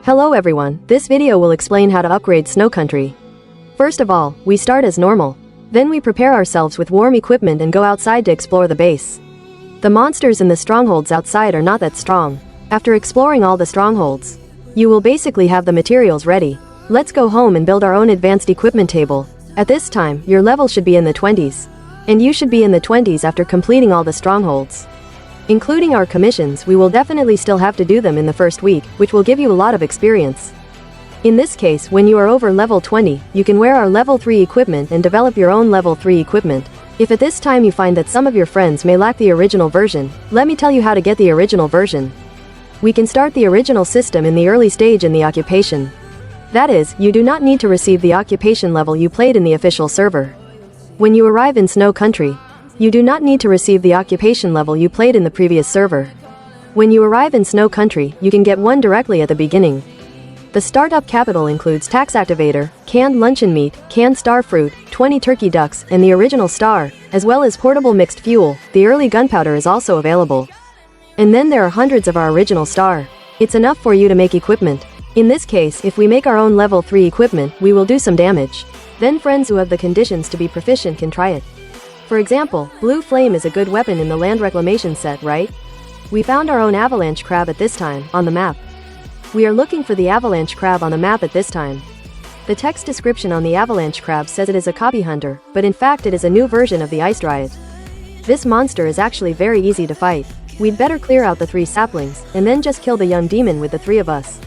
Hello everyone, this video will explain how to upgrade Snow Country. First of all, we start as normal. Then we prepare ourselves with warm equipment and go outside to explore the base. The monsters in the strongholds outside are not that strong. After exploring all the strongholds, you will basically have the materials ready. Let's go home and build our own advanced equipment table. At this time, your level should be in the 20s. And you should be in the 20s after completing all the strongholds. Including our commissions, we will definitely still have to do them in the first week, which will give you a lot of experience. In this case, when you are over level 20, you can wear our level 3 equipment and develop your own level 3 equipment. If at this time you find that some of your friends may lack the original version, let me tell you how to get the original version. We can start the original system in the early stage in the occupation. That is, you do not need to receive the occupation level you played in the official server. When you arrive in Snow Country, you do not need to receive the occupation level you played in the previous server. When you arrive in Snow Country, you can get one directly at the beginning. The startup capital includes tax activator, canned luncheon meat, canned star fruit, 20 turkey ducks, and the original star, as well as portable mixed fuel. The early gunpowder is also available. And then there are hundreds of our original star. It's enough for you to make equipment. In this case, if we make our own level 3 equipment, we will do some damage. Then friends who have the conditions to be proficient can try it. For example, Blue Flame is a good weapon in the land reclamation set, right? We found our own avalanche crab at this time, on the map. We are looking for the avalanche crab on the map at this time. The text description on the avalanche crab says it is a copy hunter, but in fact it is a new version of the Ice Riot. This monster is actually very easy to fight. We'd better clear out the 3 saplings, and then just kill the young demon with the 3 of us.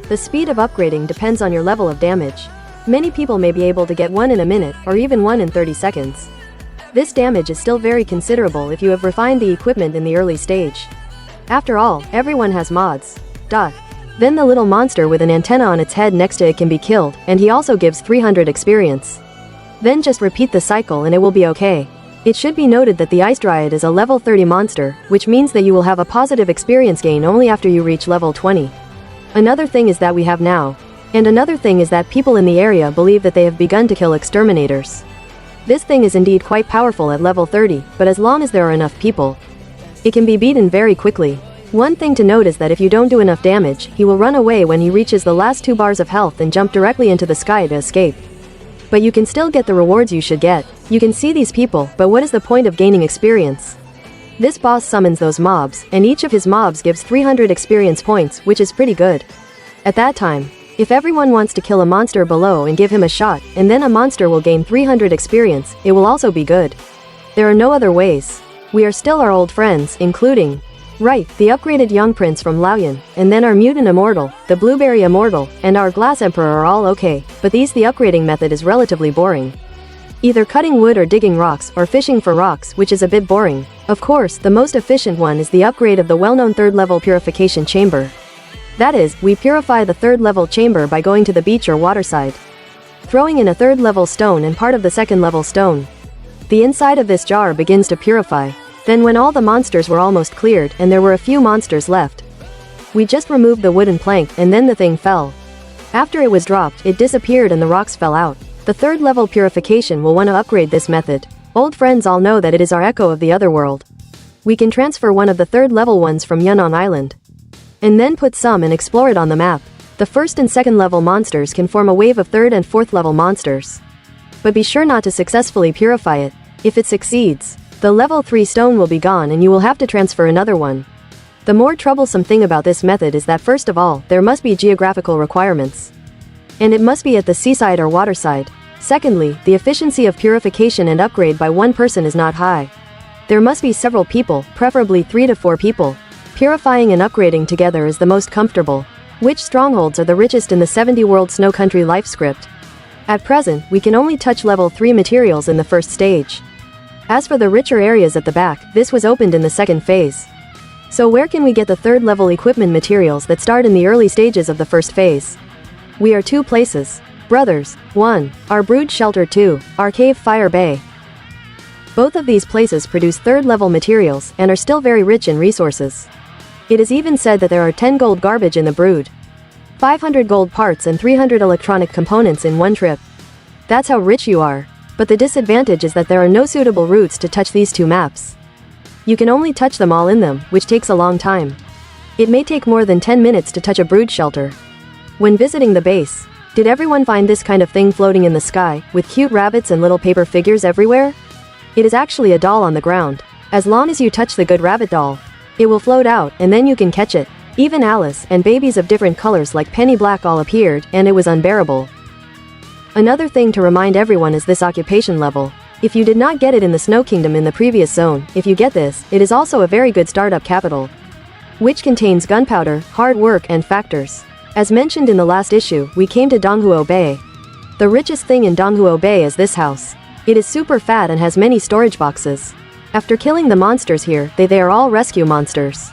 The speed of upgrading depends on your level of damage. Many people may be able to get 1 in a minute, or even 1 in 30 seconds. This damage is still very considerable if you have refined the equipment in the early stage. After all, everyone has mods. Then the little monster with an antenna on its head next to it can be killed, and he also gives 300 experience. Then just repeat the cycle and it will be okay. It should be noted that the Ice Riot is a level 30 monster, which means that you will have a positive experience gain only after you reach level 20. Another thing is that we have now. And another thing is that people in the area believe that they have begun to kill exterminators. This thing is indeed quite powerful at level 30, but as long as there are enough people, it can be beaten very quickly. One thing to note is that if you don't do enough damage, he will run away when he reaches the last 2 bars of health and jump directly into the sky to escape. But you can still get the rewards you should get. You can see these people, but what is the point of gaining experience? This boss summons those mobs, and each of his mobs gives 300 experience points, which is pretty good. At that time, if everyone wants to kill a monster below and give him a shot, and then a monster will gain 300 experience, it will also be good. There are no other ways. We are still our old friends, including the upgraded young prince from Laoyan, and then our mutant immortal, the blueberry immortal, and our glass emperor are all okay, but the upgrading method is relatively boring. Either cutting wood or digging rocks, or fishing for rocks, which is a bit boring. Of course, the most efficient one is the upgrade of the well-known 3rd level purification chamber. That is, we purify the 3rd level chamber by going to the beach or waterside, throwing in a 3rd level stone and part of the 2nd level stone. The inside of this jar begins to purify. Then when all the monsters were almost cleared and there were a few monsters left, we just removed the wooden plank and then the thing fell. After it was dropped, it disappeared and the rocks fell out. The 3rd level purification will want to upgrade this method. Old friends all know that it is our echo of the other world. We can transfer one of the 3rd level ones from Yunnan Island, and then put some and explore it on the map. The 1st and 2nd level monsters can form a wave of 3rd and 4th level monsters. But be sure not to successfully purify it. If it succeeds, the level 3 stone will be gone and you will have to transfer another one. The more troublesome thing about this method is that first of all, there must be geographical requirements. And it must be at the seaside or waterside. Secondly, the efficiency of purification and upgrade by one person is not high. There must be several people, preferably 3 to 4 people. Purifying and upgrading together is the most comfortable. Which strongholds are the richest in the 70 World Snow Country life script? At present, we can only touch level 3 materials in the first stage. As for the richer areas at the back, this was opened in the 2nd phase. So where can we get the 3rd level equipment materials that start in the early stages of the 1st phase? We are 2 places. Brothers. 1. Our brood shelter. 2. Our cave fire bay. Both of these places produce 3rd level materials and are still very rich in resources. It is even said that there are 10 gold garbage in the brood, 500 gold parts and 300 electronic components in one trip. That's how rich you are. But the disadvantage is that there are no suitable routes to touch these 2 maps. You can only touch them all in them, which takes a long time. It may take more than 10 minutes to touch a brood shelter. When visiting the base, did everyone find this kind of thing floating in the sky, with cute rabbits and little paper figures everywhere? It is actually a doll on the ground. As long as you touch the good rabbit doll, it will float out and then you can catch it. Even Alice and babies of different colors like Penny Black all appeared, and it was unbearable. Another thing to remind everyone is this occupation level. If you did not get it in the Snow Kingdom in the previous zone, if you get this, it is also a very good startup capital, which contains gunpowder, hard work and factors. As mentioned in the last issue, we came to Donghuo Bay. The richest thing in Donghuo Bay is this house. It is super fat and has many storage boxes. After killing the monsters here, they are all rescue monsters.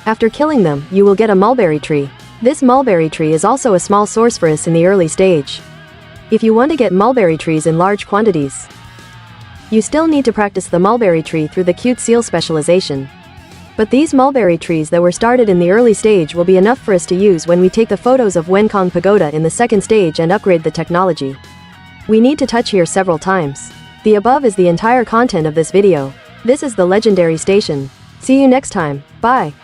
After killing them, you will get a mulberry tree. This mulberry tree is also a small source for us in the early stage. If you want to get mulberry trees in large quantities, you still need to practice the mulberry tree through the cute seal specialization. But these mulberry trees that were started in the early stage will be enough for us to use when we take the photos of Wenkong Pagoda in the second stage and upgrade the technology. We need to touch here several times. The above is the entire content of this video. This is the legendary station. See you next time. Bye.